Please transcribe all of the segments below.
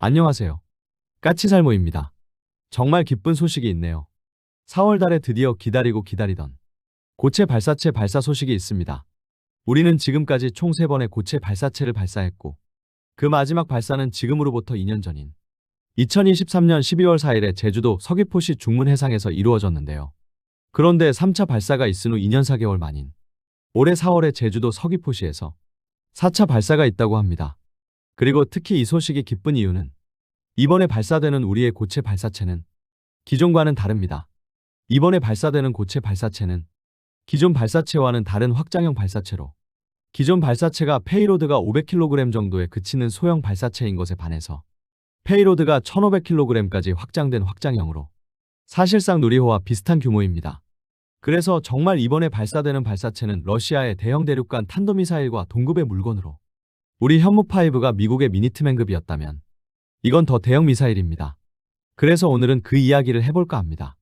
안녕하세요. 까치살모입니다. 정말 기쁜 소식이 있네요. 4월 달에 드디어 기다리고 기다리던 고체 발사체 발사 소식이 있습니다. 우리는 지금까지 총 3번의 고체 발사체를 발사했고, 그 마지막 발사는 지금으로부터 2년 전인 2023년 12월 4일에 제주도 서귀포시 중문해상에서 이루어졌는데요. 그런데 3차 발사가 있은 후 2년 4개월 만인 올해 4월에 제주도 서귀포시에서 4차 발사가 있다고 합니다. 그리고 특히 이 소식이 기쁜 이유는 이번에 발사되는 우리의 고체 발사체는 기존과는 다릅니다. 이번에 발사되는 고체 발사체는 기존 발사체와는 다른 확장형 발사체로, 기존 발사체가 페이로드가 500kg 정도에 그치는 소형 발사체인 것에 반해서 페이로드가 1500kg까지 확장된 확장형으로 사실상 누리호와 비슷한 규모입니다. 그래서 정말 이번에 발사되는 발사체는 러시아의 대형 대륙간 탄도미사일과 동급의 물건으로, 우리 현무5가 미국의 미니트맨급이었다면 이건 더 대형 미사일입니다. 그래서 오늘은 그 이야기를 해볼까 합니다.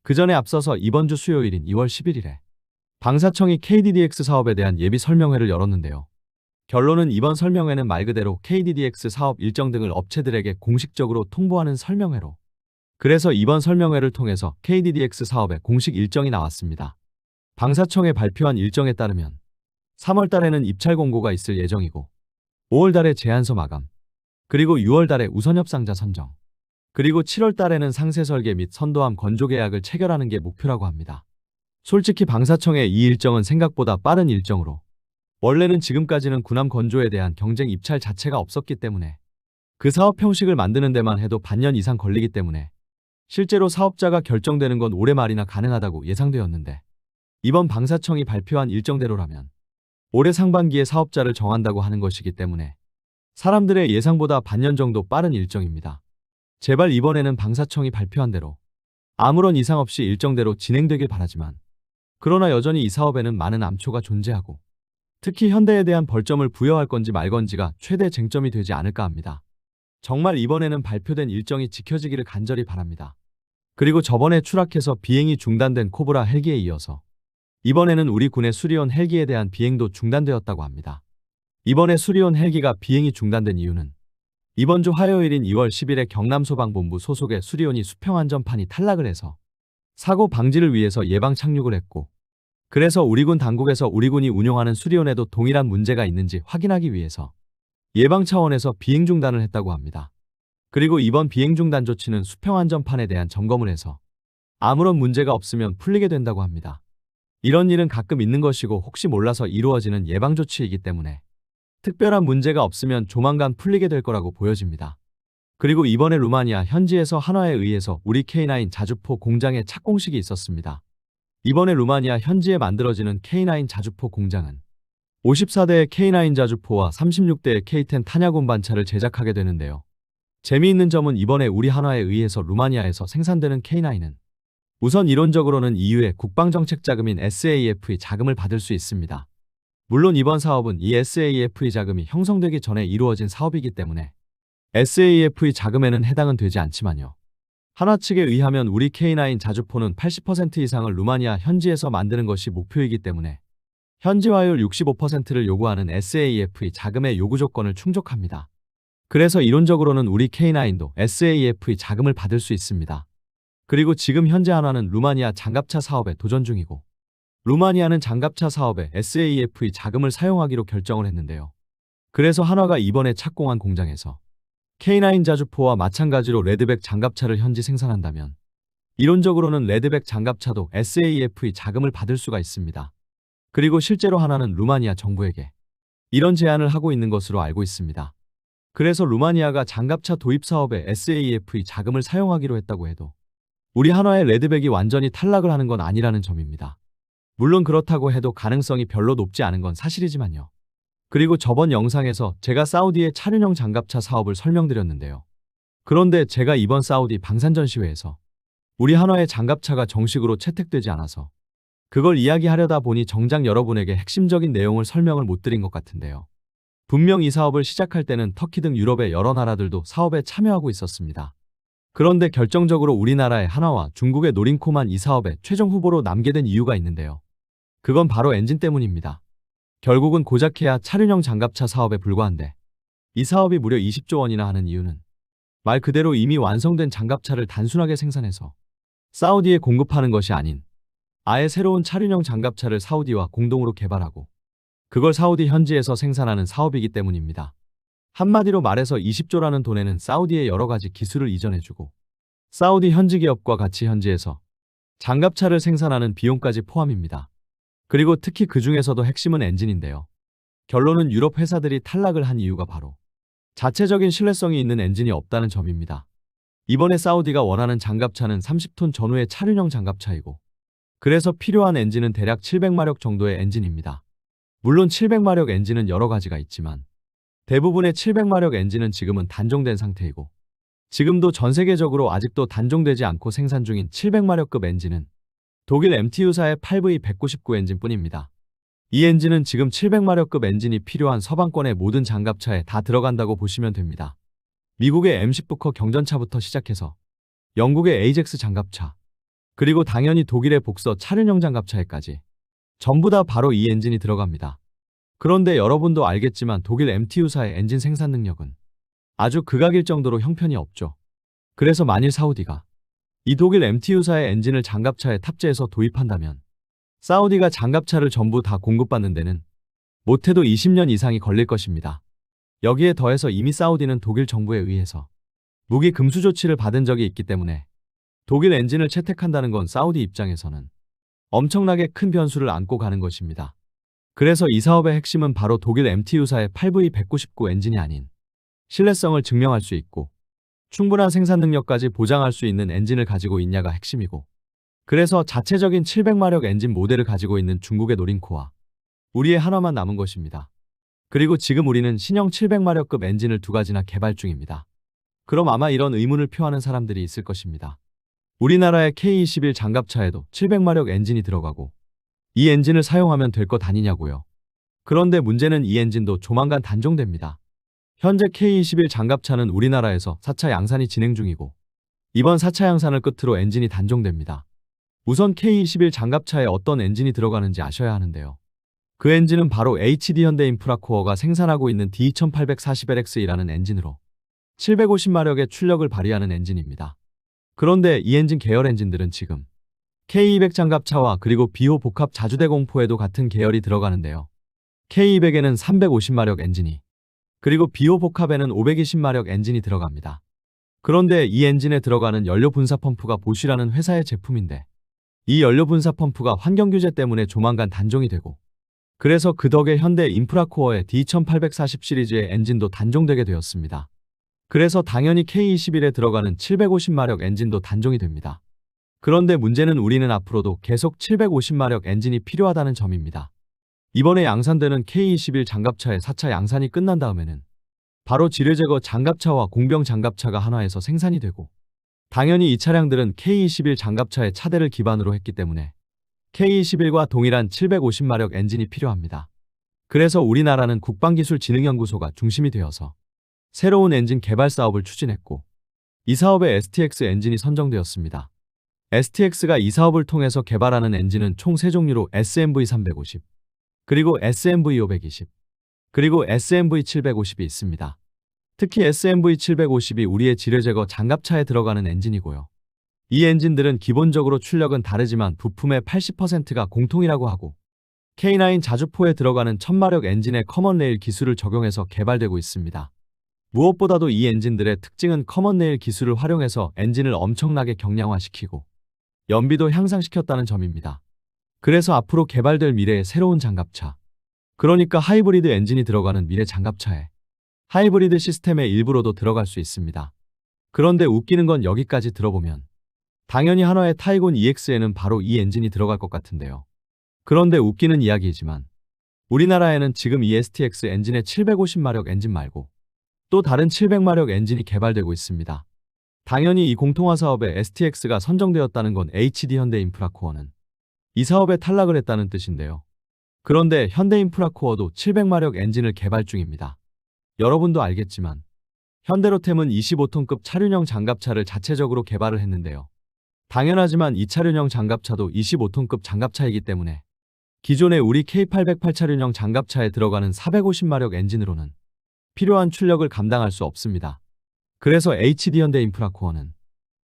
그 전에 앞서서 이번 주 수요일인 2월 11일에 방사청이 KDDX 사업에 대한 예비 설명회를 열었는데요. 결론은 이번 설명회는 말 그대로 KDDX 사업 일정 등을 업체들에게 공식적으로 통보하는 설명회로, 그래서 이번 설명회를 통해서 KDDX 사업의 공식 일정이 나왔습니다. 방사청에 발표한 일정에 따르면 3월 달에는 입찰 공고가 있을 예정이고, 5월 달에 제안서 마감, 그리고 6월 달에 우선 협상자 선정, 그리고 7월 달에는 상세 설계 및 선도함 건조 계약을 체결하는 게 목표라고 합니다. 솔직히 방사청의 이 일정은 생각보다 빠른 일정으로, 원래는 지금까지는 군함 건조에 대한 경쟁 입찰 자체가 없었기 때문에 그 사업 형식을 만드는 데만 해도 반년 이상 걸리기 때문에 실제로 사업자가 결정되는 건 올해 말이나 가능하다고 예상되었는데, 이번 방사청이 발표한 일정대로라면 올해 상반기에 사업자를 정한다고 하는 것이기 때문에 사람들의 예상보다 반년 정도 빠른 일정입니다. 제발 이번에는 방사청이 발표한 대로 아무런 이상 없이 일정대로 진행되길 바라지만, 그러나 여전히 이 사업에는 많은 암초가 존재하고, 특히 현대에 대한 벌점을 부여할 건지 말 건지가 최대 쟁점이 되지 않을까 합니다. 정말 이번에는 발표된 일정이 지켜지기를 간절히 바랍니다. 그리고 저번에 추락해서 비행이 중단된 코브라 헬기에 이어서 이번에는 우리 군의 수리온 헬기에 대한 비행도 중단되었다고 합니다. 이번에 수리온 헬기가 비행이 중단된 이유는 이번 주 화요일인 2월 10일에 경남소방본부 소속의 수리온이 수평안전판이 탈락을 해서 사고 방지를 위해서 예방 착륙을 했고, 그래서 우리 군 당국에서 우리 군이 운용하는 수리온에도 동일한 문제가 있는지 확인하기 위해서 예방 차원에서 비행 중단을 했다고 합니다. 그리고 이번 비행 중단 조치는 수평안전판에 대한 점검을 해서 아무런 문제가 없으면 풀리게 된다고 합니다. 이런 일은 가끔 있는 것이고 혹시 몰라서 이루어지는 예방 조치이기 때문에 특별한 문제가 없으면 조만간 풀리게 될 거라고 보여집니다. 그리고 이번에 루마니아 현지에서 한화에 의해서 우리 K9 자주포 공장에 착공식이 있었습니다. 이번에 루마니아 현지에 만들어지는 K9 자주포 공장은 54대의 K9 자주포와 36대의 K10 탄약 운반차를 제작하게 되는데요. 재미있는 점은 이번에 우리 한화에 의해서 루마니아에서 생산되는 K9은 우선 이론적으로는 EU의 국방정책 자금인 SAF 자금을 받을 수 있습니다. 물론 이번 사업은 이 SAF 자금이 형성되기 전에 이루어진 사업이기 때문에 SAF 자금에는 해당은 되지 않지만요. 한화 측에 의하면 우리 K9 자주포는 80% 이상을 루마니아 현지에서 만드는 것이 목표이기 때문에 현지화율 65%를 요구하는 SAF 자금의 요구 조건을 충족합니다. 그래서 이론적으로는 우리 K9도 SAF 자금을 받을 수 있습니다. 그리고 지금 현재 한화는 루마니아 장갑차 사업에 도전 중이고, 루마니아는 장갑차 사업에 SAF 자금을 사용하기로 결정을 했는데요. 그래서 한화가 이번에 착공한 공장에서 K9 자주포와 마찬가지로 레드백 장갑차를 현지 생산한다면 이론적으로는 레드백 장갑차도 SAF 자금을 받을 수가 있습니다. 그리고 실제로 한화는 루마니아 정부에게 이런 제안을 하고 있는 것으로 알고 있습니다. 그래서 루마니아가 장갑차 도입 사업에 SAF 자금을 사용하기로 했다고 해도 우리 한화의 레드백이 완전히 탈락을 하는 건 아니라는 점입니다. 물론 그렇다고 해도 가능성이 별로 높지 않은 건 사실이지만요. 그리고 저번 영상에서 제가 사우디의 차륜형 장갑차 사업을 설명드렸는데요. 그런데 제가 이번 사우디 방산전시회에서 우리 한화의 장갑차가 정식으로 채택되지 않아서 그걸 이야기하려다 보니 정작 여러분에게 핵심적인 내용을 설명을 못 드린 것 같은데요. 분명 이 사업을 시작할 때는 터키 등 유럽의 여러 나라들도 사업에 참여하고 있었습니다. 그런데 결정적으로 우리나라의 한화와 중국의 노린코만 이 사업에 최종 후보로 남게 된 이유가 있는데요. 그건 바로 엔진 때문입니다. 결국은 고작 해야 차륜형 장갑차 사업에 불과한데 이 사업이 무려 20조 원이나 하는 이유는 말 그대로 이미 완성된 장갑차를 단순하게 생산해서 사우디에 공급하는 것이 아닌 아예 새로운 차륜형 장갑차를 사우디와 공동으로 개발하고 그걸 사우디 현지에서 생산하는 사업이기 때문입니다. 한마디로 말해서 20조라는 돈에는 사우디에 여러 가지 기술을 이전해주고 사우디 현지 기업과 같이 현지에서 장갑차를 생산하는 비용까지 포함입니다. 그리고 특히 그 중에서도 핵심은 엔진인데요. 결론은 유럽 회사들이 탈락을 한 이유가 바로 자체적인 신뢰성이 있는 엔진이 없다는 점입니다. 이번에 사우디가 원하는 장갑차는 30톤 전후의 차륜형 장갑차이고 그래서 필요한 엔진은 대략 700마력 정도의 엔진입니다. 물론 700마력 엔진은 여러 가지가 있지만 대부분의 700마력 엔진은 지금은 단종된 상태이고 지금도 전 세계적으로 아직도 단종되지 않고 생산 중인 700마력급 엔진은 독일 MTU사의 8V199 엔진뿐입니다. 이 엔진은 지금 700마력급 엔진이 필요한 서방권의 모든 장갑차에 다 들어간다고 보시면 됩니다. 미국의 M10 부커 경전차부터 시작해서 영국의 에이젝스 장갑차, 그리고 당연히 독일의 복서 차륜형 장갑차에까지 전부 다 바로 이 엔진이 들어갑니다. 그런데 여러분도 알겠지만 독일 MTU사의 엔진 생산 능력은 아주 극악일 정도로 형편이 없죠. 그래서 만일 사우디가 이 독일 MTU사의 엔진을 장갑차에 탑재해서 도입한다면 사우디가 장갑차를 전부 다 공급받는 데는 못해도 20년 이상이 걸릴 것입니다. 여기에 더해서 이미 사우디는 독일 정부에 의해서 무기 금수 조치를 받은 적이 있기 때문에 독일 엔진을 채택한다는 건 사우디 입장에서는 엄청나게 큰 변수를 안고 가는 것입니다. 그래서 이 사업의 핵심은 바로 독일 MTU사의 8V199 엔진이 아닌 신뢰성을 증명할 수 있고 충분한 생산 능력까지 보장할 수 있는 엔진을 가지고 있냐가 핵심이고 그래서 자체적인 700마력 엔진 모델을 가지고 있는 중국의 노린코와 우리의 하나만 남은 것입니다. 그리고 지금 우리는 신형 700마력급 엔진을 2가지나 개발 중입니다. 그럼 아마 이런 의문을 표하는 사람들이 있을 것입니다. 우리나라의 K21 장갑차에도 700마력 엔진이 들어가고 이 엔진을 사용하면 될 것 아니냐고요. 그런데 문제는 이 엔진도 조만간 단종됩니다. 현재 K21 장갑차는 우리나라에서 4차 양산이 진행 중이고 이번 4차 양산을 끝으로 엔진이 단종됩니다. 우선 K21 장갑차에 어떤 엔진이 들어가는지 아셔야 하는데요. 그 엔진은 바로 HD 현대인프라코어가 생산하고 있는 D2840LX이라는 엔진으로 750마력의 출력을 발휘하는 엔진입니다. 그런데 이 엔진 계열 엔진들은 지금 K200 장갑차와 그리고 비호 복합 자주대공포에도 같은 계열이 들어가는데요. K200에는 350마력 엔진이 그리고 비호 복합에는 520마력 엔진이 들어갑니다. 그런데 이 엔진에 들어가는 연료 분사 펌프가 보쉬라는 회사의 제품인데 이 연료 분사 펌프가 환경 규제 때문에 조만간 단종이 되고 그래서 그 덕에 현대 인프라코어의 D1840 시리즈의 엔진도 단종되게 되었습니다. 그래서 당연히 K21에 들어가는 750마력 엔진도 단종이 됩니다. 그런데 문제는 우리는 앞으로도 계속 750마력 엔진이 필요하다는 점입니다. 이번에 양산되는 K21 장갑차의 4차 양산이 끝난 다음에는 바로 지뢰 제거 장갑차와 공병 장갑차가 한화해서 생산이 되고 당연히 이 차량들은 K21 장갑차의 차대를 기반으로 했기 때문에 K21과 동일한 750마력 엔진이 필요합니다. 그래서 우리나라는 국방기술진흥연구소가 중심이 되어서 새로운 엔진 개발 사업을 추진했고 이 사업에 STX 엔진이 선정되었습니다. STX가 이 사업을 통해서 개발하는 엔진은 총 3종류로 SMV350, 그리고 SMV520, 그리고 SMV750이 있습니다. 특히 SMV750이 우리의 지뢰 제거 장갑차에 들어가는 엔진이고요. 이 엔진들은 기본적으로 출력은 다르지만 부품의 80%가 공통이라고 하고 K9 자주포에 들어가는 1000마력 엔진의 커먼 레일 기술을 적용해서 개발되고 있습니다. 무엇보다도 이 엔진들의 특징은 커먼 레일 기술을 활용해서 엔진을 엄청나게 경량화시키고 연비도 향상시켰다는 점입니다. 그래서 앞으로 개발될 미래의 새로운 장갑차, 그러니까 하이브리드 엔진이 들어가는 미래 장갑차에 하이브리드 시스템의 일부로도 들어갈 수 있습니다. 그런데 웃기는 건 여기까지 들어보면 당연히 한화의 타이곤 EX에는 바로 이 엔진이 들어갈 것 같은데요. 그런데 웃기는 이야기이지만 우리나라에는 지금 이 STX 엔진의 750마력 엔진 말고 또 다른 700마력 엔진이 개발되고 있습니다. 당연히 이 공통화 사업에 STX가 선정되었다는 건 HD 현대인프라코어는 이 사업에 탈락을 했다는 뜻인데요. 그런데 현대인프라코어도 700마력 엔진을 개발 중입니다. 여러분도 알겠지만 현대로템은 25톤급 차륜형 장갑차를 자체적으로 개발을 했는데요. 당연하지만 이 차륜형 장갑차도 25톤급 장갑차이기 때문에 기존의 우리 K808 차륜형 장갑차에 들어가는 450마력 엔진으로는 필요한 출력을 감당할 수 없습니다. 그래서 HD현대인프라코어는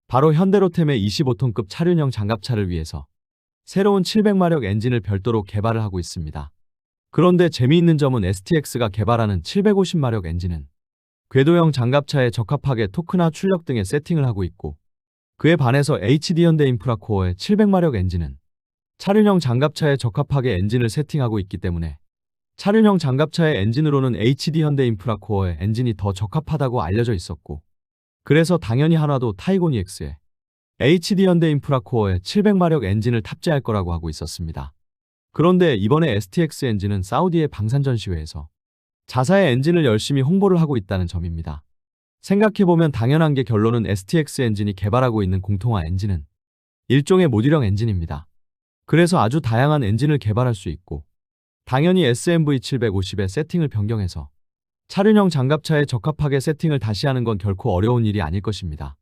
바로 현대로템의 25톤급 차륜형 장갑차를 위해서 새로운 700마력 엔진을 별도로 개발을 하고 있습니다. 그런데 재미있는 점은 STX가 개발하는 750마력 엔진은 궤도형 장갑차에 적합하게 토크나 출력 등의 세팅을 하고 있고, 그에 반해서 HD현대인프라코어의 700마력 엔진은 차륜형 장갑차에 적합하게 엔진을 세팅하고 있기 때문에 차륜형 장갑차의 엔진으로는 HD현대인프라코어의 엔진이 더 적합하다고 알려져 있었고, 그래서 당연히 한화도 타이곤 EX에 HD현대인프라코어의 700마력 엔진을 탑재할 거라고 하고 있었습니다. 그런데 이번에 STX 엔진은 사우디의 방산 전시회에서 자사의 엔진을 열심히 홍보를 하고 있다는 점입니다. 생각해보면 당연한 게 결론은 STX 엔진이 개발하고 있는 공통화 엔진은 일종의 모듈형 엔진입니다. 그래서 아주 다양한 엔진을 개발할 수 있고, 당연히 SMV750의 세팅을 변경해서 차륜형 장갑차에 적합하게 세팅을 다시 하는 건 결코 어려운 일이 아닐 것입니다.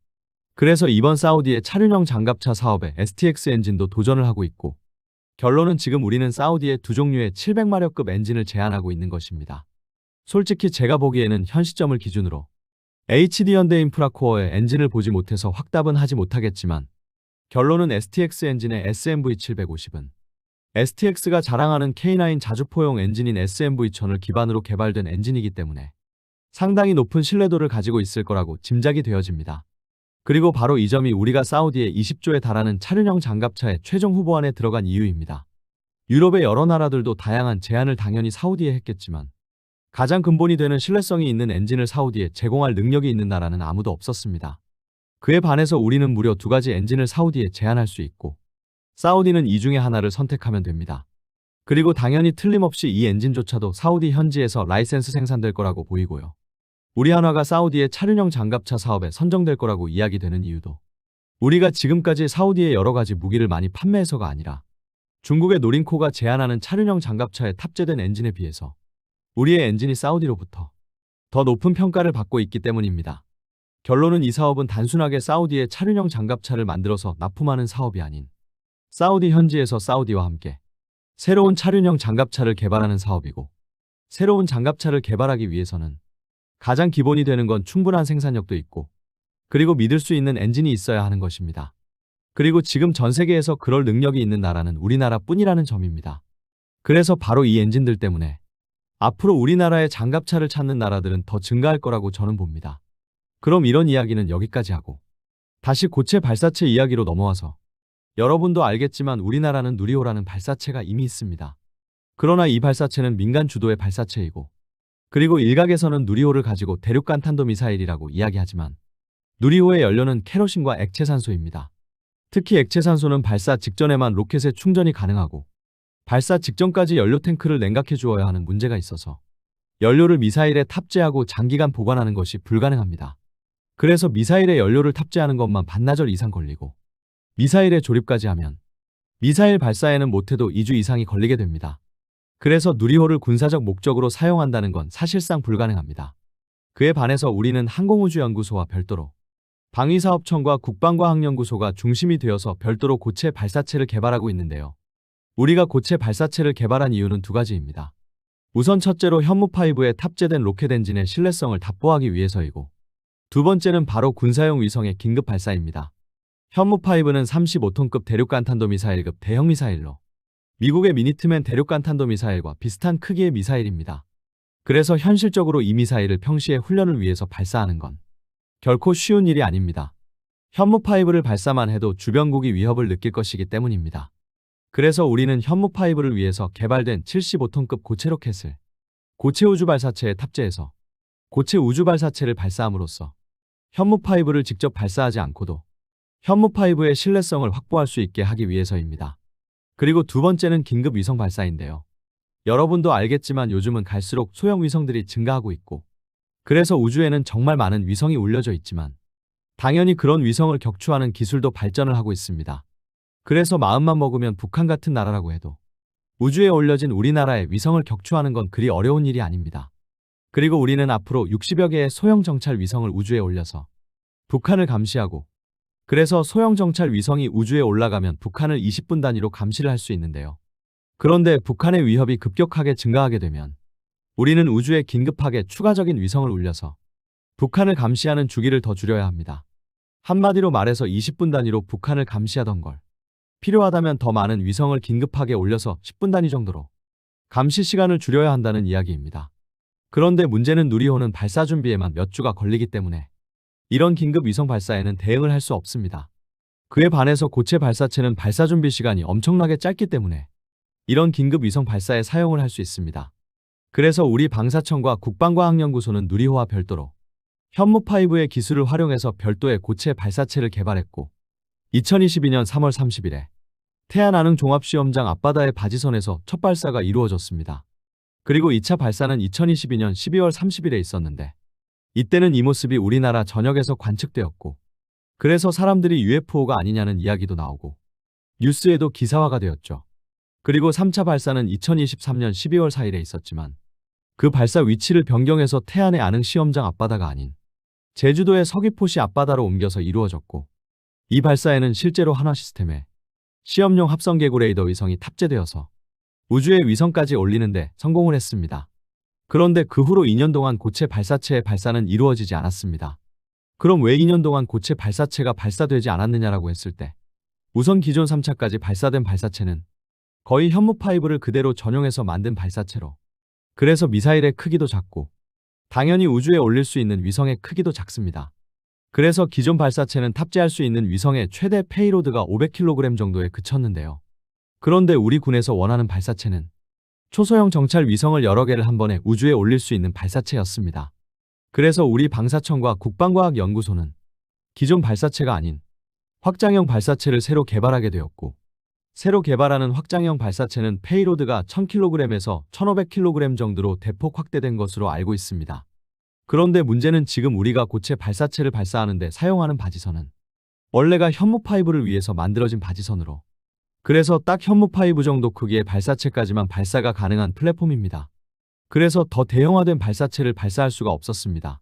그래서 이번 사우디의 차륜형 장갑차 사업에 STX 엔진도 도전을 하고 있고, 결론은 지금 우리는 사우디의 두 종류의 700마력급 엔진을 제안하고 있는 것입니다. 솔직히 제가 보기에는 현 시점을 기준으로 HD현대인프라코어의 엔진을 보지 못해서 확답은 하지 못하겠지만, 결론은 STX 엔진의 SMV750은 STX가 자랑하는 K9 자주포용 엔진인 SMV1000을 기반으로 개발된 엔진이기 때문에 상당히 높은 신뢰도를 가지고 있을 거라고 짐작이 되어집니다. 그리고 바로 이 점이 우리가 사우디의 20조에 달하는 차륜형 장갑차의 최종 후보안에 들어간 이유입니다. 유럽의 여러 나라들도 다양한 제안을 당연히 사우디에 했겠지만, 가장 근본이 되는 신뢰성이 있는 엔진을 사우디에 제공할 능력이 있는 나라는 아무도 없었습니다. 그에 반해서 우리는 무려 두 가지 엔진을 사우디에 제안할 수 있고, 사우디는 이 중에 하나를 선택하면 됩니다. 그리고 당연히 틀림없이 이 엔진조차도 사우디 현지에서 라이센스 생산될 거라고 보이고요. 우리 한화가 사우디의 차륜형 장갑차 사업에 선정될 거라고 이야기되는 이유도 우리가 지금까지 사우디에 여러 가지 무기를 많이 판매해서가 아니라 중국의 노린코가 제안하는 차륜형 장갑차에 탑재된 엔진에 비해서 우리의 엔진이 사우디로부터 더 높은 평가를 받고 있기 때문입니다. 결론은 이 사업은 단순하게 사우디의 차륜형 장갑차를 만들어서 납품하는 사업이 아닌 사우디 현지에서 사우디와 함께 새로운 차륜형 장갑차를 개발하는 사업이고, 새로운 장갑차를 개발하기 위해서는 가장 기본이 되는 건 충분한 생산력도 있고, 그리고 믿을 수 있는 엔진이 있어야 하는 것입니다. 그리고 지금 전 세계에서 그럴 능력이 있는 나라는 우리나라뿐이라는 점입니다. 그래서 바로 이 엔진들 때문에 앞으로 우리나라의 장갑차를 찾는 나라들은 더 증가할 거라고 저는 봅니다. 그럼 이런 이야기는 여기까지 하고 다시 고체 발사체 이야기로 넘어와서, 여러분도 알겠지만 우리나라는 누리호라는 발사체가 이미 있습니다. 그러나 이 발사체는 민간 주도의 발사체이고, 그리고 일각에서는 누리호를 가지고 대륙간 탄도미사일이라고 이야기하지만, 누리호의 연료는 케로신과 액체산소입니다. 특히 액체산소는 발사 직전에만 로켓에 충전이 가능하고, 발사 직전까지 연료 탱크를 냉각해 주어야 하는 문제가 있어서 연료를 미사일에 탑재하고 장기간 보관하는 것이 불가능합니다. 그래서 미사일에 연료를 탑재하는 것만 반나절 이상 걸리고, 미사일에 조립까지 하면 미사일 발사에는 못해도 2주 이상이 걸리게 됩니다. 그래서 누리호를 군사적 목적으로 사용한다는 건 사실상 불가능합니다. 그에 반해서 우리는 항공우주연구소와 별도로 방위사업청과 국방과학연구소가 중심이 되어서 별도로 고체 발사체를 개발하고 있는데요. 우리가 고체 발사체를 개발한 이유는 두 가지입니다. 우선 첫째로 현무5에 탑재된 로켓 엔진의 신뢰성을 답보하기 위해서이고, 두 번째는 바로 군사용 위성의 긴급 발사입니다. 현무5는 35톤급 대륙간 탄도미사일급 대형 미사일로 미국의 미니트맨 대륙간 탄도미사일과 비슷한 크기의 미사일입니다. 그래서 현실적으로 이 미사일을 평시에 훈련을 위해서 발사하는 건 결코 쉬운 일이 아닙니다. 현무5를 발사만 해도 주변국이 위협을 느낄 것이기 때문입니다. 그래서 우리는 현무5를 위해서 개발된 75톤급 고체 로켓을 고체 우주 발사체에 탑재해서 고체 우주 발사체를 발사함으로써 현무5를 직접 발사하지 않고도 현무5의 신뢰성을 확보할 수 있게 하기 위해서입니다. 그리고 두 번째는 긴급 위성 발사인데요. 여러분도 알겠지만 요즘은 갈수록 소형 위성들이 증가하고 있고, 그래서 우주에는 정말 많은 위성이 올려져 있지만 당연히 그런 위성을 격추하는 기술도 발전을 하고 있습니다. 그래서 마음만 먹으면 북한 같은 나라라고 해도 우주에 올려진 우리나라의 위성을 격추하는 건 그리 어려운 일이 아닙니다. 그리고 우리는 앞으로 60여 개의 소형 정찰 위성을 우주에 올려서 북한을 감시하고, 그래서 소형 정찰 위성이 우주에 올라가면 북한을 20분 단위로 감시를 할 수 있는데요. 그런데 북한의 위협이 급격하게 증가하게 되면 우리는 우주에 긴급하게 추가적인 위성을 올려서 북한을 감시하는 주기를 더 줄여야 합니다. 한마디로 말해서 20분 단위로 북한을 감시하던 걸 필요하다면 더 많은 위성을 긴급하게 올려서 10분 단위 정도로 감시 시간을 줄여야 한다는 이야기입니다. 그런데 문제는 누리호는 발사 준비에만 몇 주가 걸리기 때문에 이런 긴급 위성 발사에는 대응을 할 수 없습니다. 그에 반해서 고체 발사체는 발사 준비 시간이 엄청나게 짧기 때문에 이런 긴급 위성 발사에 사용을 할 수 있습니다. 그래서 우리 방사청과 국방과학연구소는 누리호와 별도로 현무5의 기술을 활용해서 별도의 고체 발사체를 개발했고 2022년 3월 30일에 태안안흥 종합시험장 앞바다의 바지선에서 첫 발사가 이루어졌습니다. 그리고 2차 발사는 2022년 12월 30일에 있었는데 이때는 이 모습이 우리나라 전역에서 관측되었고 그래서 사람들이 UFO가 아니냐는 이야기도 나오고 뉴스에도 기사화가 되었죠. 그리고 3차 발사는 2023년 12월 4일에 있었지만 그 발사 위치를 변경해서 태안의 안흥 시험장 앞바다가 아닌 제주도의 서귀포시 앞바다로 옮겨서 이루어졌고 이 발사에는 실제로 한화 시스템에 시험용 합성개구 레이더 위성이 탑재되어서 우주에 위성까지 올리는데 성공을 했습니다. 그런데 그 후로 2년 동안 고체 발사체의 발사는 이루어지지 않았습니다. 그럼 왜 2년 동안 고체 발사체가 발사되지 않았느냐라고 했을 때 우선 기존 3차까지 발사된 발사체는 거의 현무5를 그대로 전용해서 만든 발사체로 그래서 미사일의 크기도 작고 당연히 우주에 올릴 수 있는 위성의 크기도 작습니다. 그래서 기존 발사체는 탑재할 수 있는 위성의 최대 페이로드가 500kg 정도에 그쳤는데요. 그런데 우리 군에서 원하는 발사체는 초소형 정찰 위성을 여러 개를 한 번에 우주에 올릴 수 있는 발사체였습니다. 그래서 우리 방사청과 국방과학연구소는 기존 발사체가 아닌 확장형 발사체를 새로 개발하게 되었고 새로 개발하는 확장형 발사체는 페이로드가 1000kg에서 1500kg 정도로 대폭 확대된 것으로 알고 있습니다. 그런데 문제는 지금 우리가 고체 발사체를 발사하는데 사용하는 바지선은 원래가 현무5를 위해서 만들어진 바지선으로 그래서 딱 현무5 정도 크기의 발사체까지만 발사가 가능한 플랫폼입니다. 그래서 더 대형화된 발사체를 발사할 수가 없었습니다.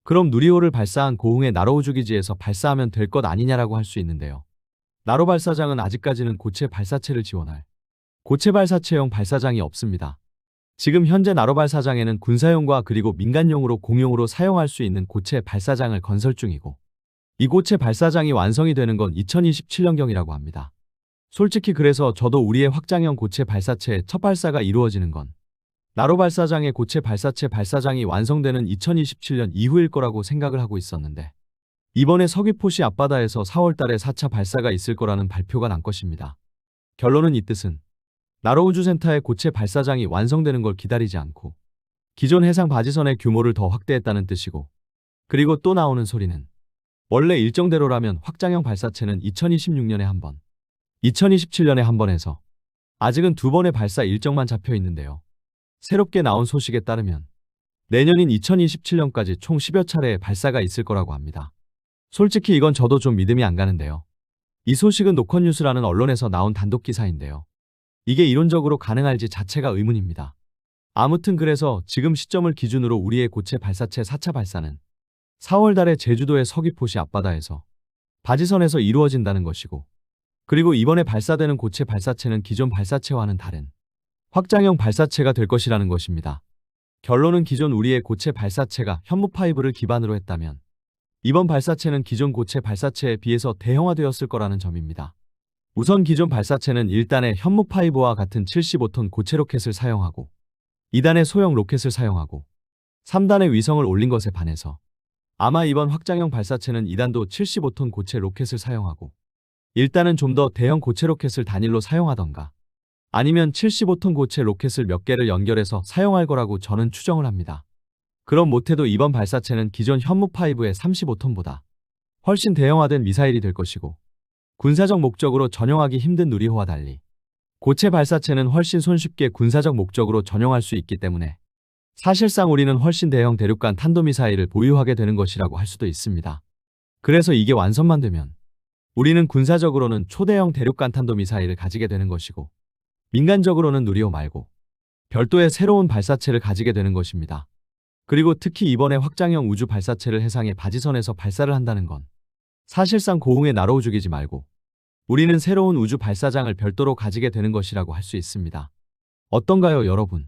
그럼 누리호를 발사한 고흥의 나로우주기지에서 발사하면 될 것 아니냐라고 할 수 있는데요. 나로 발사장은 아직까지는 고체 발사체를 지원할 고체 발사체용 발사장이 없습니다. 지금 현재 나로 발사장에는 군사용과 그리고 민간용으로 공용으로 사용할 수 있는 고체 발사장을 건설 중이고 이 고체 발사장이 완성이 되는 건 2027년경이라고 합니다. 솔직히 그래서 저도 우리의 확장형 고체 발사체의 첫 발사가 이루어지는 건 나로 발사장의 고체 발사체 발사장이 완성되는 2027년 이후일 거라고 생각을 하고 있었는데 이번에 서귀포시 앞바다에서 4월 달에 4차 발사가 있을 거라는 발표가 난 것입니다. 결론은 이 뜻은 나로우주센터의 고체 발사장이 완성되는 걸 기다리지 않고 기존 해상 바지선의 규모를 더 확대했다는 뜻이고 그리고 또 나오는 소리는 원래 일정대로라면 확장형 발사체는 2026년에 한 번, 2027년에 한 번 해서 아직은 2번의 발사 일정만 잡혀 있는데요. 새롭게 나온 소식에 따르면 내년인 2027년까지 총 10여 차례의 발사가 있을 거라고 합니다. 솔직히 이건 저도 좀 믿음이 안 가는데요. 이 소식은 노컷뉴스라는 언론에서 나온 단독 기사인데요. 이게 이론적으로 가능할지 자체가 의문입니다. 아무튼 그래서 지금 시점을 기준으로 우리의 고체 발사체 4차 발사는 4월 달에 제주도의 서귀포시 앞바다에서 바지선에서 이루어진다는 것이고 그리고 이번에 발사되는 고체 발사체는 기존 발사체와는 다른 확장형 발사체가 될 것이라는 것입니다. 결론은 기존 우리의 고체 발사체가 현무5를 기반으로 했다면 이번 발사체는 기존 고체 발사체에 비해서 대형화되었을 거라는 점입니다. 우선 기존 발사체는 1단의 현무5와 같은 75톤 고체 로켓을 사용하고 2단의 소형 로켓을 사용하고 3단의 위성을 올린 것에 반해서 아마 이번 확장형 발사체는 2단도 75톤 고체 로켓을 사용하고 1단은 좀 더 대형 고체 로켓을 단일로 사용하던가 아니면 75톤 고체 로켓을 몇 개를 연결해서 사용할 거라고 저는 추정을 합니다. 그럼 못해도 이번 발사체는 기존 현무5의 35톤보다 훨씬 대형화된 미사일이 될 것이고 군사적 목적으로 전용하기 힘든 누리호와 달리 고체 발사체는 훨씬 손쉽게 군사적 목적으로 전용할 수 있기 때문에 사실상 우리는 훨씬 대형 대륙간 탄도미사일을 보유하게 되는 것이라고 할 수도 있습니다. 그래서 이게 완성만 되면 우리는 군사적으로는 초대형 대륙간 탄도미사일을 가지게 되는 것이고 민간적으로는 누리호 말고 별도의 새로운 발사체를 가지게 되는 것입니다. 그리고 특히 이번에 확장형 우주 발사체를 해상의 바지선에서 발사를 한다는 건 사실상 고흥의 나로우주기지 말고 우리는 새로운 우주 발사장을 별도로 가지게 되는 것이라고 할 수 있습니다. 어떤가요, 여러분?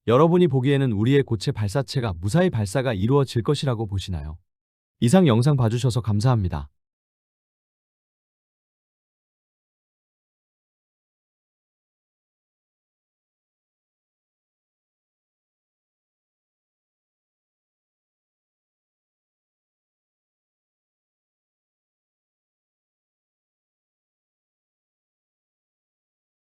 여러분이 보기에는 우리의 고체 발사체가 무사히 발사가 이루어질 것이라고 보시나요? 이상 영상 봐주셔서 감사합니다.